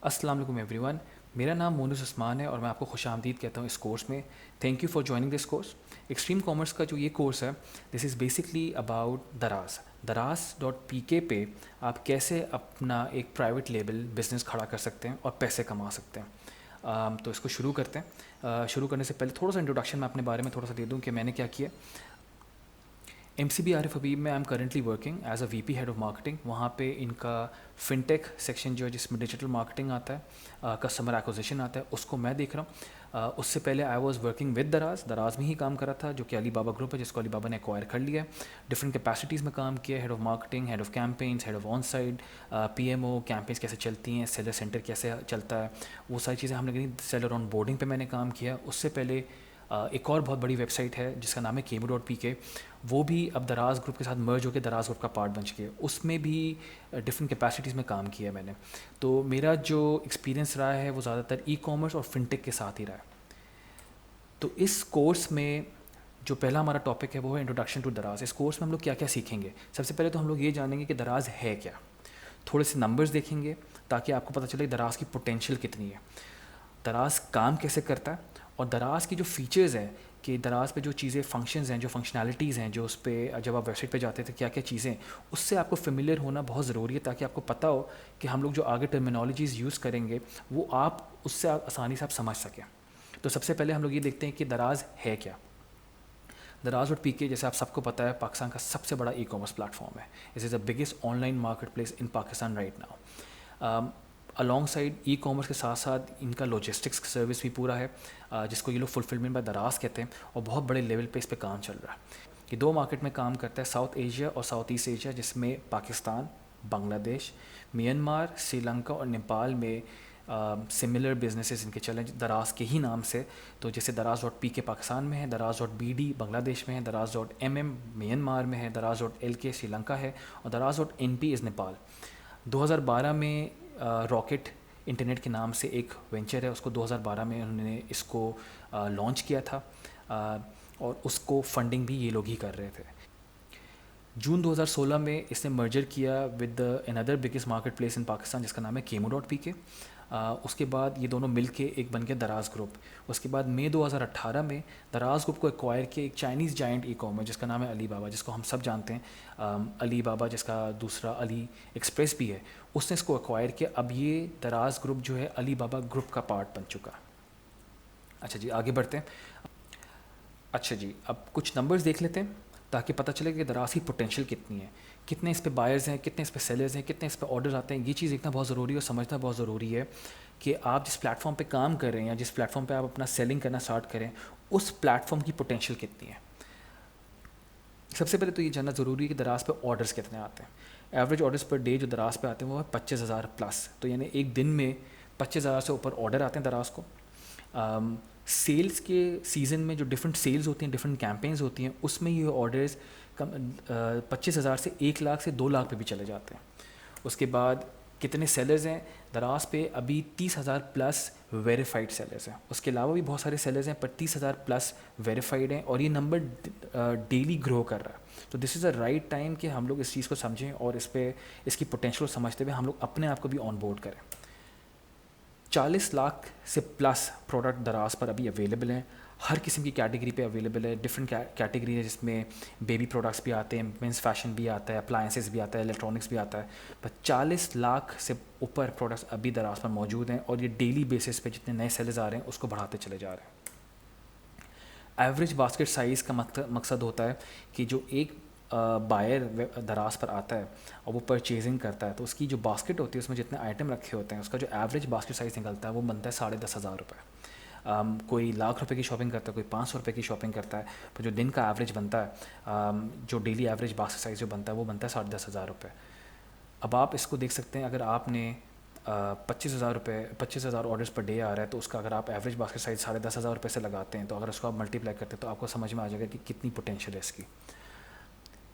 अस्सलाम वालेकुम एवरीवन। मेरा नाम मोनुस उस्मान है और मैं आपको खुशामदीद कहता हूँ इस कोर्स में। Thank you for joining this course. Extreme commerce का जो ये कोर्स है, दिस इज़ बेसिकली अबाउट दराज। दराज.pk पे आप कैसे अपना एक प्राइवेट लेबल बिज़नेस खड़ा कर सकते हैं और पैसे कमा सकते हैं। तो इसको शुरू करते हैं। शुरू करने से पहले थोड़ा सा इंट्रोडक्शन मैं अपने बारे में थोड़ा सा दे दूँ कि मैंने क्या किया। MCB आरिफ हबीब में I am currently working as a VP head of marketing. वहाँ पे इनका फिनटेक सेक्शन जो है जिसमें डिजिटल मार्केटिंग आता है, कस्टमर एक्विजिशन आता है, उसको मैं देख रहा हूँ। उससे पहले आई वाज वर्किंग विद दराज। दराज में ही काम कर रहा था, जो कि अली बाबा ग्रुप है जिसको अली बाबा ने एक्वायर कर लिया है। डिफरेंट कैपेसिटीज़ में काम किया, head of marketing, head of campaigns, head of on side, PMO, campaigns कैसे चलती हैं, सेलर सेंटर कैसे चलता है, वो सारी चीज़ें हमने करी। सेलर ऑन बोर्डिंग पे मैंने काम किया। उससे पहले एक और बहुत बड़ी वेबसाइट है जिसका नाम है Kemo.pk। वो भी अब दराज ग्रुप के साथ मर्ज होकर दराज ग्रुप का पार्ट बन चुके हैं। उसमें भी डिफरेंट कैपेसिटीज़ में काम किया है मैंने। तो मेरा जो एक्सपीरियंस रहा है वो ज़्यादातर ई-कॉमर्स और फिनटेक के साथ ही रहा है। तो इस कोर्स में जो पहला हमारा टॉपिक है वो है इंट्रोडक्शन टू दराज। इस कोर्स में हम लोग क्या क्या सीखेंगे। सबसे पहले तो हम लोग ये जानेंगे कि दराज है क्या। थोड़े से नंबर्स देखेंगे ताकि आपको पता चले दराज की पोटेंशियल कितनी है, दराज काम कैसे करता है, और दराज की जो फीचर्स हैं कि दराज पे जो चीज़ें फंक्शंस हैं, जो फंक्शनैलिटीज़ हैं, जो उस पर जब आप वेबसाइट पे जाते थे क्या क्या चीज़ें, उससे आपको फेमिलियर होना बहुत ज़रूरी है ताकि आपको पता हो कि हम लोग जो आगे टर्मिनोलॉजीज़ यूज़ करेंगे वो आप उससे आसानी से आप समझ सकें। तो सबसे पहले हम लोग ये देखते हैं कि दराज है क्या। दराज.pk जैसे आप सबको पता है पाकिस्तान का सबसे बड़ा ई-कॉमर्स प्लेटफॉर्म है। This is the biggest online market place in Pakistan right now. Along side e commerce के साथ साथ इनका लॉजिस्टिक्स सर्विस भी पूरा है, जिसको ये लोग फुलफिलमेंट बाय दराज कहते हैं, और बहुत बड़े लेवल पे इस पे काम चल रहा है। ये दो मार्केट में काम करता है, साउथ एशिया और साउथ ईस्ट एशिया, जिसमें पाकिस्तान, बांग्लादेश, म्यांमार, श्रीलंका और नेपाल में सिमिलर बिजनेसेस इनके चले दराज के ही नाम से। तो जैसे दराज.pk पाकिस्तान में है, दराज.bd बांग्लादेश में है, दराज.mm म्यांमार में है, दराज.lk श्रीलंका है, और दराज.np इज़ नेपाल। 2012 में रॉकेट इंटरनेट के नाम से एक वेंचर है, उसको 2012 में उन्होंने इसको लॉन्च किया था, और उसको फंडिंग भी ये लोग ही कर रहे थे। जून 2016 में इसने मर्जर किया with another biggest market place in Pakistan जिसका नाम है Kemo.pk। उसके बाद ये दोनों मिल के एक बन गया दराज ग्रुप। उसके बाद मई 2018 में दराज ग्रुप को एक्वायर किया एक चाइनीज़ जाइंट ई कॉमर्स जिसका नाम है अली बाबा, जिसको हम सब जानते हैं। अली बाबा जिसका दूसरा अली एक्सप्रेस भी है, उसने इसको एक्वायर किया। अब ये दराज ग्रुप जो है अली बाबा ग्रुप का पार्ट बन चुका। अच्छा जी, आगे बढ़ते हैं। अच्छा जी, अब कुछ नंबर्स देख लेते हैं ताकि पता चले कि दराज की पोटेंशियल कितनी है, कितने इस पे बायर्स हैं, कितने इस पे सेलर्स हैं, कितने इस पे ऑर्डर्स आते हैं। ये चीज़ देखना बहुत ज़रूरी है और समझना बहुत ज़रूरी है कि आप जिस प्लेटफॉर्म पे काम कर रहे हैं या जिस प्लेटफॉर्म पे आप अपना सेलिंग करना स्टार्ट करें, उस प्लेटफॉर्म की पोटेंशियल कितनी है। सबसे पहले तो ये जानना ज़रूरी है कि दराज पे ऑर्डर्स कितने आते हैं। एवरेज ऑर्डर्स पर डे जो दराज पे आते हैं वो है 25,000 प्लस। तो यानी एक दिन में 25,000 से ऊपर ऑर्डर आते हैं दराज को। सेल्स के सीज़न में जो डिफरेंट सेल्स होती हैं, डिफरेंट कैंपेन्स होती हैं, उसमें ये ऑर्डर्स कम 25,000 से 1 लाख से 2 लाख पे भी चले जाते हैं। उसके बाद कितने सेलर्स हैं दराज पे, अभी 30,000 प्लस वेरीफाइड सेलर्स हैं। उसके अलावा भी बहुत सारे सेलर्स हैं पर 30,000 प्लस वेरीफाइड हैं, और ये नंबर डेली ग्रो कर रहा है। तो this is a right time कि हम लोग इस चीज़ को समझें और इस पर इसकी पोटेंशियल को समझते हुए हम लोग अपने आप को भी ऑन बोर्ड करें। 40 लाख से प्लस प्रोडक्ट दराज पर अभी अवेलेबल हैं, हर किस्म की कैटेगरी पे अवेलेबल है। डिफरेंट कैटेगरी है जिसमें बेबी प्रोडक्ट्स भी आते हैं, मेंस फैशन भी आता है, अप्लायंसेस भी आता है, इलेक्ट्रॉनिक्स भी आता है। पर 40 लाख से ऊपर प्रोडक्ट्स अभी दराज पर मौजूद हैं, और ये डेली बेसिस पे जितने नए सेलर्स आ रहे हैं उसको बढ़ाते चले जा रहे हैं। एवरेज बास्केट साइज़ का मकसद होता है कि जो एक बायर दराज पर आता है और वो परचेजिंग करता है, तो उसकी जो बास्केट होती है उसमें जितने आइटम रखे होते हैं उसका जो एवरेज बास्केट साइज़ निकलता है वो बनता है 10,500 रुपये। कोई ₹1,00,000 की शॉपिंग करता है, कोई ₹500 की शॉपिंग करता है, तो जो दिन का एवरेज बनता है, जो डेली एवरेज बास्केट साइज़ जो बनता है वो बनता है 10,500 रुपये। अब आप इसको देख सकते हैं, अगर आपने 25,000 ऑर्डर्स पर डे आ रहा है, तो उसका अगर आप एवरेज बास्केट साइज़ 10,500 से लगाते हैं, तो अगर उसको आप मल्टीप्लाई करते हैं तो आपको समझ में आ जाएगा कि कितनी पोटेंशियल है इसकी।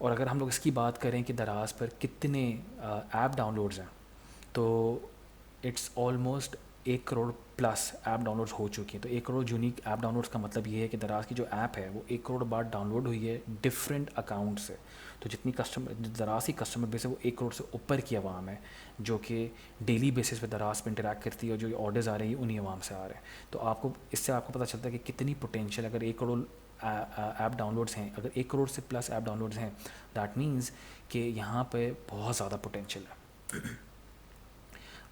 और अगर हम लोग इसकी बात करें कि दराज पर कितने ऐप डाउनलोड्स हैं, तो it's almost 1 crore plus app downloads हो चुकी हैं। तो 1 करोड़ यूनिक ऐप डाउनलोड्स का मतलब ये है कि दराज की जो ऐप है वो 1 करोड़ बार डाउनलोड हुई है डिफरेंट अकाउंट से। तो जितनी कस्टमर दराज की कस्टमर बेस है वो 1 करोड़ से ऊपर की आवाम है जो कि डेली बेसिस पे दराज पे इंटरेक्ट करती है, और जो ऑर्डर्स आ रही है उन्हीं आवाम से आ रहे हैं। तो आपको इससे आपको पता चलता है कि कितनी पोटेंशियल, अगर 1 करोड़ ऐप डाउनलोड्स हैं, अगर 1 करोड़ से प्लस ऐप डाउनलोड्स हैं, दैट मीन्स कि यहाँ पे बहुत ज़्यादा पोटेंशियल है।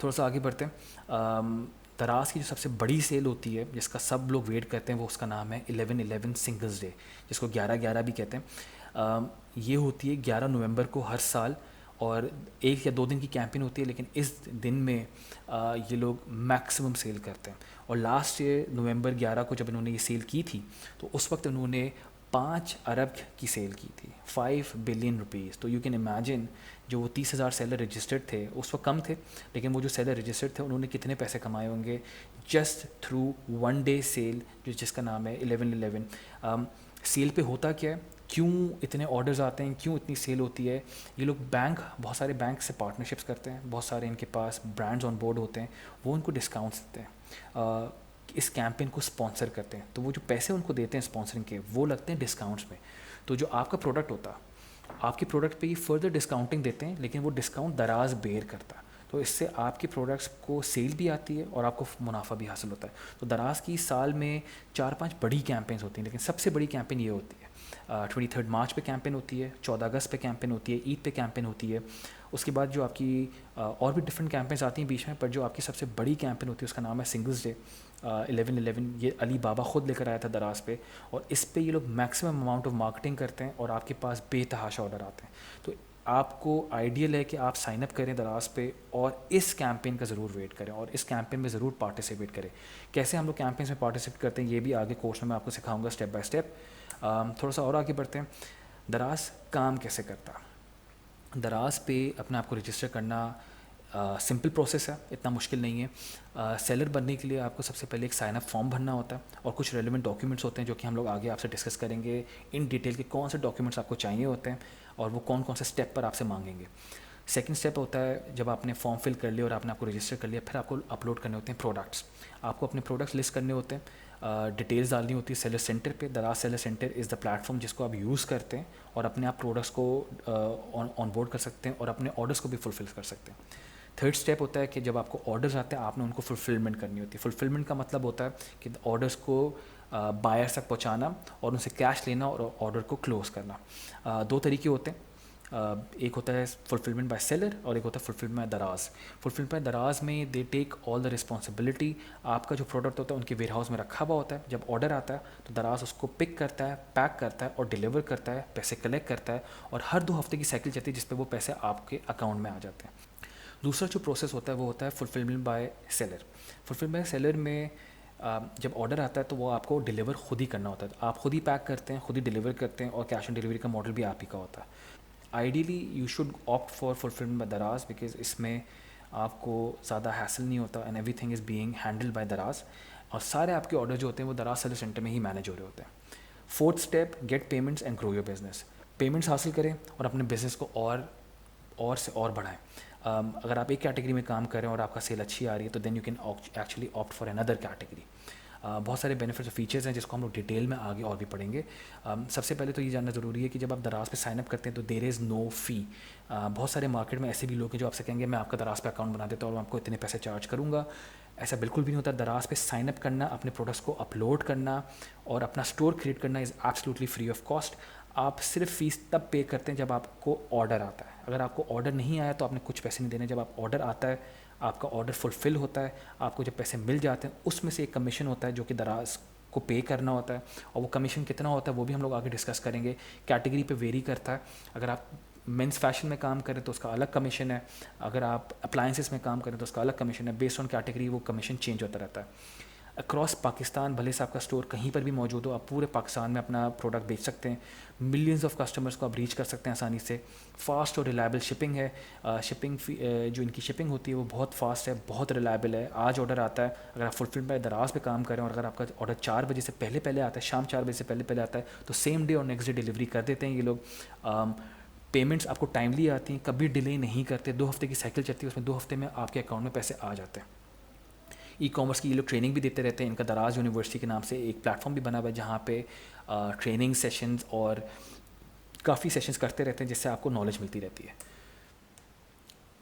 थोड़ा सा आगे बढ़ते हैं। दराज की जो सबसे बड़ी सेल होती है जिसका सब लोग वेट करते हैं वो उसका नाम है 11/11 सिंगल्स डे, जिसको 11/11 भी कहते हैं। ये होती है 11 नवंबर को हर साल, और 1 या 2 दिन की कैंपेन होती है, लेकिन इस दिन में ये लोग मैक्सिमम सेल करते हैं। और लास्ट ईयर नवंबर 11 को जब इन्होंने ये सेल की थी तो उस वक्त उन्होंने 5 अरब की सेल की थी, 5 बिलियन रुपीज़। तो यू कैन इमेजिन जो वो 30,000 सेलर रजिस्टर्ड थे उस वक्त कम थे, लेकिन वो जो सेलर रजिस्टर्ड थे उन्होंने कितने पैसे कमाए होंगे जस्ट थ्रू 1 डे सेल, जो जिसका नाम है 11/11। सेल पे होता क्या है, क्यों इतने ऑर्डर्स आते हैं, क्यों इतनी सेल होती है? ये लोग बहुत सारे बैंक से पार्टनरशिप्स करते हैं, बहुत सारे इनके पास ब्रांड्स ऑन बोर्ड होते हैं, वो उनको डिस्काउंट्स देते हैं, इस कैंपेन को स्पॉन्सर करते हैं। तो वो जो पैसे उनको देते हैं स्पॉन्सरिंग के, वो लगते हैं डिस्काउंट्स में। तो जो आपका प्रोडक्ट होता है, आपके प्रोडक्ट पे ये फर्दर डिस्काउंटिंग देते हैं, लेकिन वो डिस्काउंट दराज बेयर करता है। तो इससे आपके प्रोडक्ट्स को सेल भी आती है और आपको मुनाफा भी हासिल होता है। तो दराज की साल में 4-5 बड़ी कैंपेन्स होती हैं, लेकिन सबसे बड़ी कैंपेन ये होती है 23 मार्च पे कैंपेन होती है, 14 अगस्त पे कैंपेन होती है, ईद पे कैंपेन होती है। उसके बाद जो आपकी और भी डिफरेंट कैंपेन्स आती हैं बीच में, पर जो आपकी सबसे बड़ी कैंपेन होती है उसका नाम है सिंगल्स डे 11/11। ये अली बाबा ख़ुद लेकर आया था दराज पे, और इस पे ये लोग मैक्सिमम अमाउंट ऑफ मार्केटिंग करते हैं और आपके पास बेतहाशा ऑर्डर आते हैं। तो आपको आइडियल है कि आप साइन अप करें दराज पे और इस कैंपेन का ज़रूर वेट करें और इस कैंपेन में ज़रूर पार्टिसिपेट करें। कैसे हम लोग कैंपेन्स में पार्टिसिपेट करते हैं ये भी आगे कोर्स में मैं आपको सिखाऊंगा स्टेप बाय स्टेप। थोड़ा सा और आगे बढ़ते हैं, दराज काम कैसे करता है। दराज पे अपने आप को रजिस्टर करना सिंपल प्रोसेस है, इतना मुश्किल नहीं है। सेलर बनने के लिए आपको सबसे पहले एक साइन अप फॉर्म भरना होता है और कुछ रेलिवेंट डॉक्यूमेंट्स होते हैं जो कि हम लोग आगे आपसे डिस्कस करेंगे इन डिटेल के कौन से डॉक्यूमेंट्स आपको चाहिए होते हैं और वो कौन कौन से स्टेप पर आपसे मांगेंगे। सेकंड स्टेप होता है जब आपने फॉर्म फिल कर लिया और आपने आपको रजिस्टर कर लिया, फिर आपको अपलोड करने होते हैं प्रोडक्ट्स। आपको अपने प्रोडक्ट्स लिस्ट करने होते हैं, डिटेल्स डालनी होती है सेलर सेंटर पे। दराज seller centre is the platform जिसको आप यूज़ करते हैं और अपने आप प्रोडक्ट्स को ऑन बोर्ड कर सकते हैं और अपने ऑर्डर्स को भी फुलफिल कर सकते हैं। थर्ड स्टेप होता है कि जब आपको ऑर्डर्स आते हैं आपने उनको फुलफिलमेंट करनी होती है। फुलफिलमेंट का मतलब होता है कि ऑर्डर्स को बायर्स तक पहुंचाना और उनसे कैश लेना और ऑर्डर को क्लोज़ करना। 2 तरीके होते हैं, एक होता है फुलफिलमेंट बाय सेलर और एक होता है fulfilment by Daraz. Fulfilment by Daraz में they take all the responsibility. आपका जो प्रोडक्ट होता है उनके वेयर हाउस में रखा हुआ होता है, जब ऑर्डर आता है तो दराज उसको पिक करता है, पैक करता है और डिलीवर करता है, पैसे कलेक्ट करता है, और हर 2 हफ्ते की साइकिल चलती है जिस पर वो पैसे आपके अकाउंट में आ जाते हैं। दूसरा जो प्रोसेस होता है वो होता है fulfilment bye seller. Fulfilment bye seller में जब ऑर्डर आता है तो वो आपको डिलीवर खुद ही करना होता है। आप खुद ही पैक करते हैं, खुद ही डिलीवर करते हैं, और कैश ऑन डिलीवरी का मॉडल भी आप ही का होता है। Ideally you should opt for fulfilment by दराज बिकॉज इसमें आपको ज़्यादा हैसल नहीं होता and everything is being handled by दराज, और सारे आपके ऑर्डर जो होते हैं वो दराज सेलर सेंटर में ही मैनेज हो रहे होते हैं। Fourth step, get payments and grow your business. Payments हासिल करें और अपने बिजनेस को और से और बढ़ाएं। अगर आप एक कैटेगरी में काम कर रहे हैं और आपका सेल अच्छी आ रही है तो then you can actually opt for another category. बहुत सारे बेनिफिट्स और फीचर्स हैं जिसको हम लोग डिटेल में आगे और भी पढ़ेंगे। सबसे पहले तो ये जानना ज़रूरी है कि जब आप दराज पे साइन अप करते हैं तो देयर इज़ नो फ़ी। बहुत सारे मार्केट में ऐसे भी लोग हैं जो आपसे कहेंगे मैं आपका दराज पे अकाउंट बना देता हूँ और आपको इतने पैसे चार्ज करूँगा। ऐसा बिल्कुल भी नहीं होता। दराज पे साइन अप करना, अपने प्रोडक्ट्स को अपलोड करना और अपना स्टोर क्रिएट करना is absolutely free of cost. आप सिर्फ फ़ीस तब पे करते हैं जब आपको ऑर्डर आता है। अगर आपको ऑर्डर नहीं आया तो आपने कुछ पैसे नहीं देने। जब आप ऑर्डर आता है, आपका ऑर्डर फुलफ़िल होता है, आपको जब पैसे मिल जाते हैं उसमें से एक कमीशन होता है जो कि दराज को पे करना होता है, और वो कमीशन कितना होता है वो भी हम लोग आगे डिस्कस करेंगे। कैटेगरी पे वेरी करता है। अगर आप मेंस फैशन में काम करें तो उसका अलग कमीशन है, अगर आप अप्लायंसेस में काम करें तो उसका अलग कमीशन है। बेस्ड ऑन कैटेगरी वो कमीशन चेंज होता रहता है। अक्रॉस पाकिस्तान भले से आपका स्टोर कहीं पर भी मौजूद हो, आप पूरे पाकिस्तान में अपना प्रोडक्ट बेच सकते हैं। मिलियंस ऑफ कस्टमर्स को आप रीच कर सकते हैं आसानी से। फ़ास्ट और रिलायबल शिपिंग है। शिपिंग जो इनकी शिपिंग होती है वो बहुत फास्ट है, बहुत रिलायबल है। आज ऑर्डर आता है, अगर आप फुलफिलमेंट बाय दराज पे काम करें और अगर आपका ऑर्डर 4 बजे से पहले पहले आता है, शाम 4 बजे से पहले पहले आता है, तो सेम डे और नेक्स्ट डे डिलीवरी कर देते हैं ये लोग। पेमेंट्स आपको टाइमली आती हैं, कभी डिले नहीं करते। 2 हफ्ते की साइकिल चलती है, उसमें 2 हफ्ते में आपके अकाउंट में पैसे आ जाते हैं। ई कॉमर्स की ये लोग ट्रेनिंग भी देते रहते हैं। इनका दराज यूनिवर्सिटी के नाम से एक प्लेटफॉर्म भी बना हुआ है जहाँ पे ट्रेनिंग सेशंस और काफ़ी सेशंस करते रहते हैं जिससे आपको नॉलेज मिलती रहती है।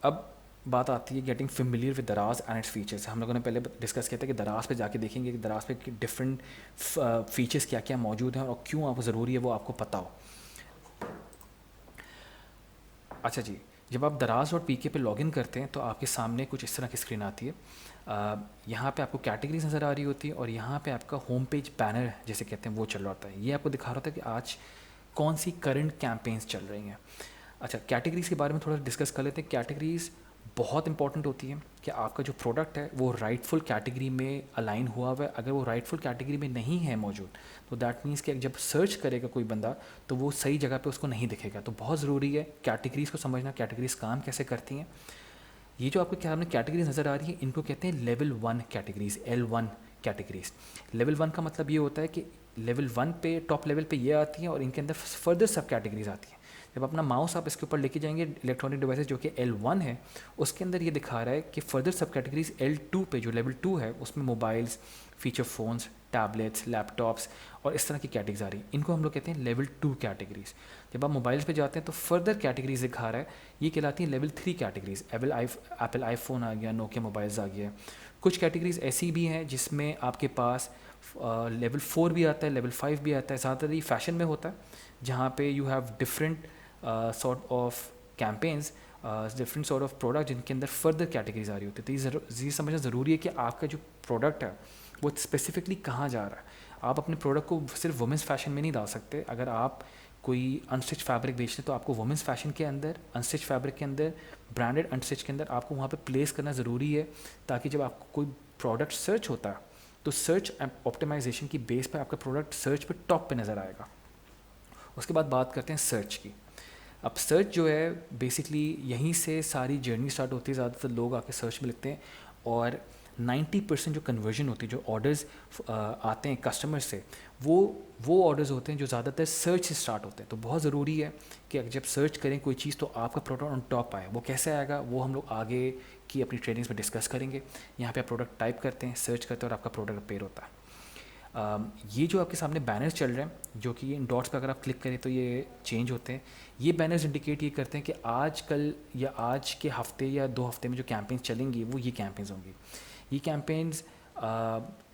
अब बात आती है गेटिंग फेमिलियर विद दराज एंड इट्स फीचर्स। हम लोगों ने पहले डिस्कस किया था कि दराज पे जाके देखेंगे कि दराज पे डिफरेंट फीचर्स क्या क्या मौजूद हैं और क्यों आपको ज़रूरी है वो आपको पता हो। अच्छा जी, जब आप daraz.pk पे लॉगिन करते हैं तो आपके सामने कुछ इस तरह की स्क्रीन आती है। यहाँ पे आपको कैटेगरीज नज़र आ रही होती है और यहाँ पे आपका होम पेज बैनर जैसे कहते हैं वो चल रहा होता है। ये आपको दिखा रहा होता है कि आज कौन सी करंट कैंपेन्स चल रही हैं। अच्छा, कैटेगरीज़ के बारे में थोड़ा डिस्कस कर लेते हैं। कैटेगरीज़ बहुत इंपॉर्टेंट होती है कि आपका जो प्रोडक्ट है वो राइटफुल कैटेगरी में अलाइन हुआ हुआ है। अगर वो राइटफुल कैटेगरी में नहीं है मौजूद तो दैट मीन्स कि जब सर्च करेगा कोई बंदा तो वो सही जगह पे उसको नहीं दिखेगा। तो बहुत ज़रूरी है कैटेगरीज़ को समझना, कैटेगरीज़ काम कैसे करती हैं। ये जो आपको क्या सामने कैटेगरीज नज़र आ रही है इनको कहते हैं level 1 categories, L1 categories. Level 1 का मतलब ये होता है कि लेवल 1 पे टॉप लेवल पे ये आती हैं और इनके अंदर फर्दर सब कैटेगरीज आती हैं। जब अपना माउस आप इसके ऊपर लेके जाएंगे इलेक्ट्रॉनिक डिवाइसेस जो कि L1 है उसके अंदर ये दिखा रहा है कि फर्दर सब कैटेगरीज L2 पे जो लेवल 2 है उसमें mobiles, feature phones, tablets, laptops और इस तरह की कैटेगरीज आ रही हैं। इनको हम लोग कहते हैं लेवल 2 कैटेगरीज। जब आप मोबाइल्स पे जाते हैं तो फर्दर कैटेगरीज दिखा रहा है, ये कहलाती हैं लेवल 3 कैटेगरीज। एप्पल आईफोन आ गया, नोकिया मोबाइल्स आ गया। कुछ कैटेगरीज ऐसी भी हैं जिसमें आपके पास लेवल 4 भी आता है, लेवल 5 भी आता है। ज़्यादातर ये फैशन में होता है जहाँ पे you have different sort of campaigns, different sort of product जिनके अंदर फर्दर कैटेगरीज आ रही होती है। तो ये समझना ज़रूरी है कि आपका जो प्रोडक्ट है वो स्पेसिफिकली कहाँ जा रहा है। आप अपने प्रोडक्ट को सिर्फ वुमेंस फैशन में नहीं डाल सकते। अगर आप कोई अनस्टिच फैब्रिक बेचते हैं तो आपको वुमेंस फैशन के अंदर, अनस्टिच फैब्रिक के अंदर, ब्रांडेड अनस्टिच के अंदर आपको वहाँ पे प्लेस करना ज़रूरी है ताकि जब आपको कोई प्रोडक्ट सर्च होता है तो सर्च ऑप्टिमाइजेशन की बेस पे आपका प्रोडक्ट सर्च पे टॉप पे नज़र आएगा। उसके बाद बात करते हैं सर्च की। अब सर्च जो है बेसिकली यहीं से सारी जर्नी स्टार्ट होती है। ज़्यादातर लोग आके सर्च में लिखते हैं और 90% जो कन्वर्जन होती है, जो ऑर्डर्स आते हैं कस्टमर से, वो ऑर्डर्स होते हैं जो ज़्यादातर सर्च से स्टार्ट होते हैं। तो बहुत ज़रूरी है कि जब सर्च करें कोई चीज़ तो आपका प्रोडक्ट ऑन टॉप आए। वो कैसे आएगा वो हम लोग आगे की अपनी ट्रेनिंग्स में डिस्कस करेंगे। यहाँ पे आप प्रोडक्ट टाइप करते हैं, सर्च करते हैं और आपका प्रोडक्ट अपेयर होता है। ये जो आपके सामने बैनर्स चल रहे हैं जो कि इन डॉट्स पर अगर आप क्लिक करें तो ये चेंज होते हैं। ये बैनर्स इंडिकेट ये करते हैं कि आज कल या आज के हफ्ते या 2 हफ्ते में जो कैंपेन्स चलेंगी वो ये कैंपेन्स होंगी। ये कैंपेन्स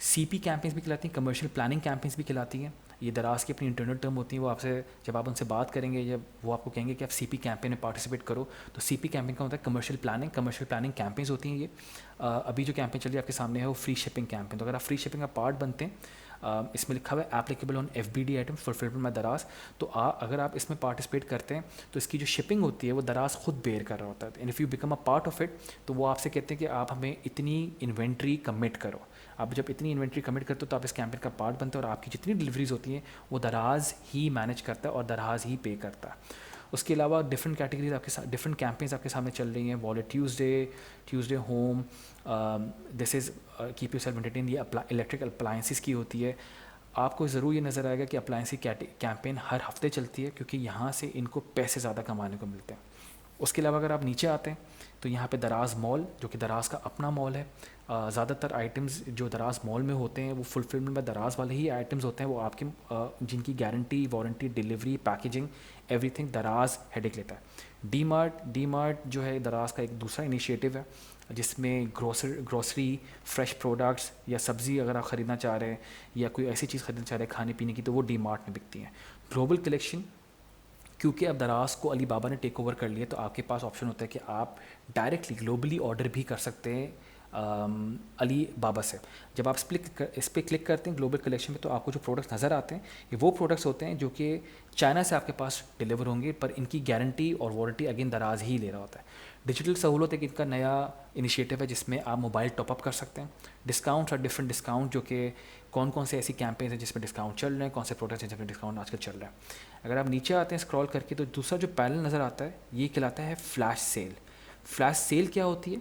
CP कैंपेन्स भी कहलाती हैं, कमर्शियल प्लानिंग कैंपेन्स भी कहलाती हैं। ये दराज की अपनी इंटरनल टर्म होती हैं। वो आपसे जब आप उनसे बात करेंगे जब वो आपको कहेंगे कि आप CP कैंपेन में पार्टिसिपेट करो तो CP कैंपेन का होता है कमर्शियल प्लानिंग कैंपेन्स होती हैं ये। अभी जो कैंपेन चल रही है आपके सामने है वो फ्री शिपिंग कैंपेन। तो अगर आप फ्री शिपिंग का पार्ट बनते हैं, इसमें लिखा हुआ है applicable on FBD item fulfilment by दराज। तो अगर आप इसमें पार्टिसिपेट करते हैं तो इसकी जो शिपिंग होती है वो दराज खुद बेयर कर रहा होता है। And if you become a part of it तो वो आपसे कहते हैं कि आप हमें इतनी इन्वेंट्री कमिट करो। आप जब इतनी इन्वेंट्री कमिट करते हो तो आप इस कैंपेन का पार्ट बनते हो और आपकी जितनी डिलीवरीज होती हैं वो दराज ही मैनेज करता है और दराज ही पे करता है। उसके अलावा डिफरेंट कैटेगरीज आपके साथ, डिफरेंट कैंपेन्स आपके सामने चल रही हैं। Wallet Tuesday home, this is keep yourself entertain, ये इलेक्ट्रिक अप्लायंसेस की होती है। आपको ज़रूर ये नज़र आएगा कि अप्लायंस की कैंपेन हर हफ्ते चलती है क्योंकि यहाँ से इनको पैसे ज़्यादा कमाने को मिलते हैं। उसके अलावा अगर आप नीचे आते हैं तो यहाँ पे दराज मॉल जो कि दराज का अपना मॉल है। ज़्यादातर आइटम्स जो दराज मॉल में होते हैं वो फुलफिलमेंट में दराज वाले ही आइटम्स होते हैं। वो आपके जिनकी guarantee, warranty, delivery, packaging, everything दराज हेडेक लेता है। डी मार्ट जो है दराज का एक दूसरा इनिशिएटिव है जिसमें ग्रोसरी, फ्रेश प्रोडक्ट्स या सब्ज़ी अगर आप ख़रीदना चाह रहे हैं या कोई ऐसी चीज़ ख़रीदना चाह रहे हैं खाने पीने की तो वो डी मार्ट में बिकती हैं। ग्लोबल कलेक्शन, क्योंकि अब दराज को अली बाबा ने टेक ओवर कर लिया तो आपके पास ऑप्शन होता है कि आप डायरेक्टली ग्लोबली ऑर्डर भी कर सकते हैं अली बाबा से। जब आप इस पर क्लिक करते हैं ग्लोबल कलेक्शन में तो आपको जो प्रोडक्ट्स नज़र आते हैं ये वो प्रोडक्ट्स होते हैं जो कि चाइना से आपके पास डिलीवर होंगे, पर इनकी गारंटी और वारंटी अगेन दराज ही ले रहा होता है। डिजिटल सहूलत एक इनका नया इनिशिएटिव है जिसमें आप मोबाइल टॉपअप कर सकते हैं। डिस्काउंट्स और डिफरेंट डिस्काउंट जो कि कौन कौन से ऐसी कैंपेन हैं जिसमें डिस्काउंट चल रहे हैं, कौन से प्रोडक्ट्स हैं जिसमें डिस्काउंट आजकल चल रहा है। अगर आप नीचे आते हैं स्क्रॉल करके तो दूसरा जो पैनल नज़र आता है ये कहलाता है फ्लैश सेल। फ्लैश सेल क्या होती है?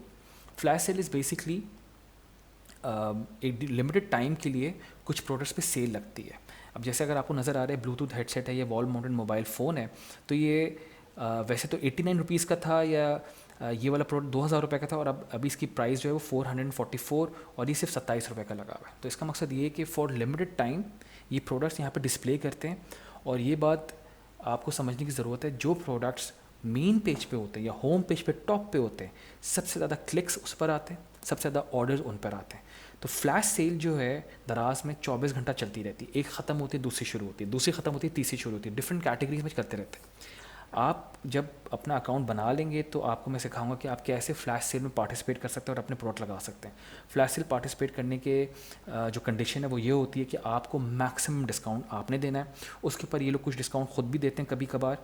फ्लैश सेल इज़ बेसिकली एक लिमिटेड टाइम के लिए कुछ प्रोडक्ट्स पे सेल लगती है। अब जैसे अगर आपको नज़र आ रहा है ब्लूटूथ हेडसेट है, ये वॉल माउंटेड मोबाइल फ़ोन है, तो ये वैसे तो 89 रुपीज़ का था या ये वाला प्रोडक्ट 2000 रुपये का था और अब अभी इसकी प्राइस जो है वो 444 और ये सिर्फ 27 रुपये का लगा हुआ है। तो इसका मकसद ये है कि फॉर लिमिटेड टाइम ये प्रोडक्ट्स यहाँ पे डिस्प्ले करते हैं। और ये बात आपको समझने की ज़रूरत है, जो प्रोडक्ट्स मेन पेज पे होते हैं या होम पेज पे टॉप पे होते हैं, सबसे ज़्यादा क्लिक्स उस पर आते हैं, सबसे ज़्यादा ऑर्डर्स उन पर आते हैं। तो फ्लैश सेल जो है दराज में 24 घंटा चलती रहती है, एक ख़त्म होती है दूसरी शुरू होती है, दूसरी ख़त्म होती है तीसरी शुरू होती है, डिफरेंट कैटेगरीज में करते रहते हैं। आप जब अपना अकाउंट बना लेंगे तो आपको मैं सिखाऊंगा कि आप कैसे फ्लैश सेल में पार्टिसिपेट कर सकते हैं और अपने प्रोडक्ट लगा सकते हैं। फ्लैश सेल पार्टिसिपेट करने के जो कंडीशन है वो ये होती है कि आपको मैक्सिमम डिस्काउंट आपने देना है, उसके ऊपर ये लोग कुछ डिस्काउंट खुद भी देते हैं कभी कभार,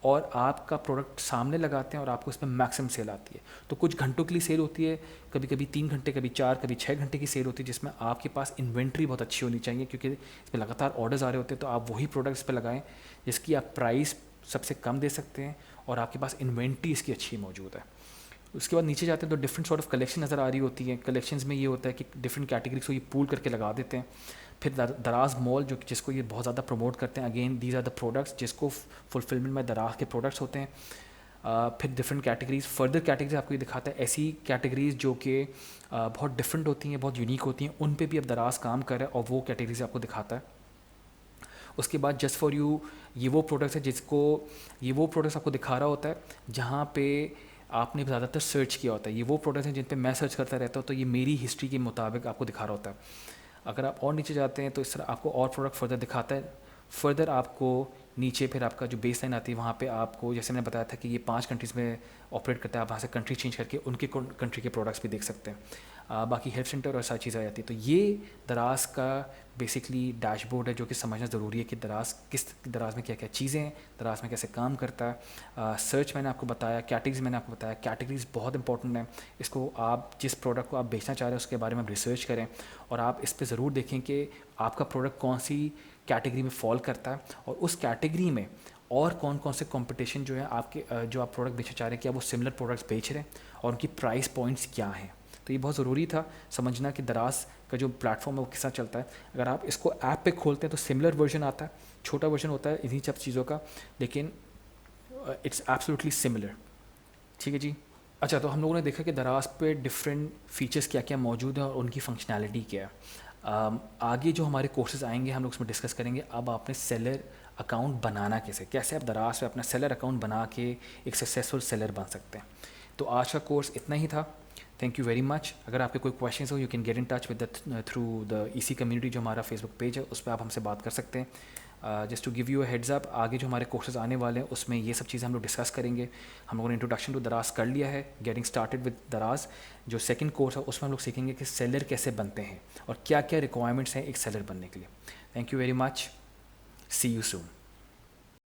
और आपका प्रोडक्ट सामने लगाते हैं और आपको इसमें मैक्सिमम सेल आती है। तो कुछ घंटों के लिए सेल होती है, कभी कभी 3 घंटे, कभी 4, कभी 6 घंटे की सेल होती है, जिसमें आपके पास इन्वेंट्री बहुत अच्छी होनी चाहिए, क्योंकि इसमें लगातार ऑर्डर्स आ रहे होते हैं। तो आप वही प्रोडक्ट इस पर लगाएं जिसकी आप प्राइस सबसे कम दे सकते हैं और आपके पास इन्वेंट्री इसकी अच्छी मौजूद है। उसके बाद नीचे जाते हैं तो डिफरेंट सॉर्ट ऑफ कलेक्शन नज़र आ रही होती है। कलेक्शंस में ये होता है कि डिफरेंट कैटेगरीज को ये पूल करके लगा देते हैं। फिर दराज मॉल जो जिसको ये बहुत ज़्यादा प्रमोट करते हैं, again these are the products जिसको फुलफिलमेंट में दराज के प्रोडक्ट्स होते हैं। फिर डिफरेंट कैटेगरीज, फर्दर कैटेगरीज आपको ये दिखाता है, ऐसी कैटेगरीज जो कि बहुत डिफरेंट होती हैं, बहुत यूनिक होती हैं, उन पे भी अब दराज काम कर रहा है और वो कैटेगरीज आपको दिखाता है। उसके बाद जस्ट फॉर यू, ये वो प्रोडक्ट्स है जिसको, ये वो प्रोडक्ट्स आपको दिखा रहा होता है जहाँ पे आपने ज़्यादातर सर्च किया होता है। ये वो प्रोडक्ट्स हैं जिन पे मैं सर्च करता रहता हूँ, तो ये मेरी हिस्ट्री के मुताबिक आपको दिखा रहा होता है। अगर आप और नीचे जाते हैं तो इस तरह आपको और प्रोडक्ट फर्दर दिखाता है। फर्दर आपको नीचे फिर आपका जो बेस लाइन आती है वहाँ पे आपको, जैसे मैंने बताया था कि ये 5 कंट्रीज़ में ऑपरेट करता है, आप वहाँ से कंट्री चेंज करके उनके कंट्री के प्रोडक्ट्स भी देख सकते हैं। बाकी हेल्प सेंटर और सारी चीज़ें आ जाती है। तो ये दराज का बेसिकली डैशबोर्ड है जो कि समझना ज़रूरी है कि दराज में क्या क्या चीज़ें हैं, दराज में कैसे काम करता है। सर्च मैंने आपको बताया, कैटेगरीज मैंने आपको बताया, कैटेगरीज बहुत इंपॉर्टेंट है। इसको आप जिस प्रोडक्ट को आप बेचना चाह रहे हैं उसके बारे में रिसर्च करें और आप इस पर ज़रूर देखें कि आपका प्रोडक्ट कौन सी कैटेगरी में फॉल करता है और उस कैटेगरी में और कौन कौन से कंपटीशन जो है आपके जो आप प्रोडक्ट बेचना चाह रहे हैं, क्या वो सिमिलर प्रोडक्ट्स बेच रहे हैं और उनकी प्राइस पॉइंट्स क्या हैं। तो ये बहुत ज़रूरी था समझना कि दराज का जो प्लेटफॉर्म है वो किस तरह चलता है। अगर आप इसको ऐप पे खोलते हैं तो सिमिलर वर्जन आता है, छोटा वर्जन होता है इन्हीं सब चीज़ों का, लेकिन इट्स एब्सोल्युटली सिमिलर। ठीक है जी। अच्छा, तो हम लोगों ने देखा कि दराज पे डिफरेंट फीचर्स क्या क्या मौजूद हैं और उनकी फंक्शनैलिटी क्या है। आगे जो हमारे कोर्सेज आएंगे हम लोग उसमें डिस्कस करेंगे अब आपने सेलर अकाउंट बनाना कैसे आप दराज पे अपना सेलर अकाउंट बना के एक सक्सेसफुल सेलर बन सकते हैं। तो आज का कोर्स इतना ही था। Thank you very much. अगर आपके कोई क्वेश्चंस हो you can get in touch with through the EC community, जो हमारा फेसबुक पेज है उस पर आप हमसे बात कर सकते हैं। Just to give you a heads up, आगे जो हमारे कोर्सेज आने वाले हैं उसमें ये सब चीज़ें हम लोग डिस्कस करेंगे। हम लोगों ने इंट्रोडक्शन टू दराज कर लिया है, गेटिंग स्टार्टेड विद दराज। जो सेकंड कोर्स है उसमें हम लोग सीखेंगे कि सेलर कैसे बनते हैं और क्या क्या रिक्वायरमेंट्स हैं एक सेलर बनने के लिए। Thank you very much, see you soon.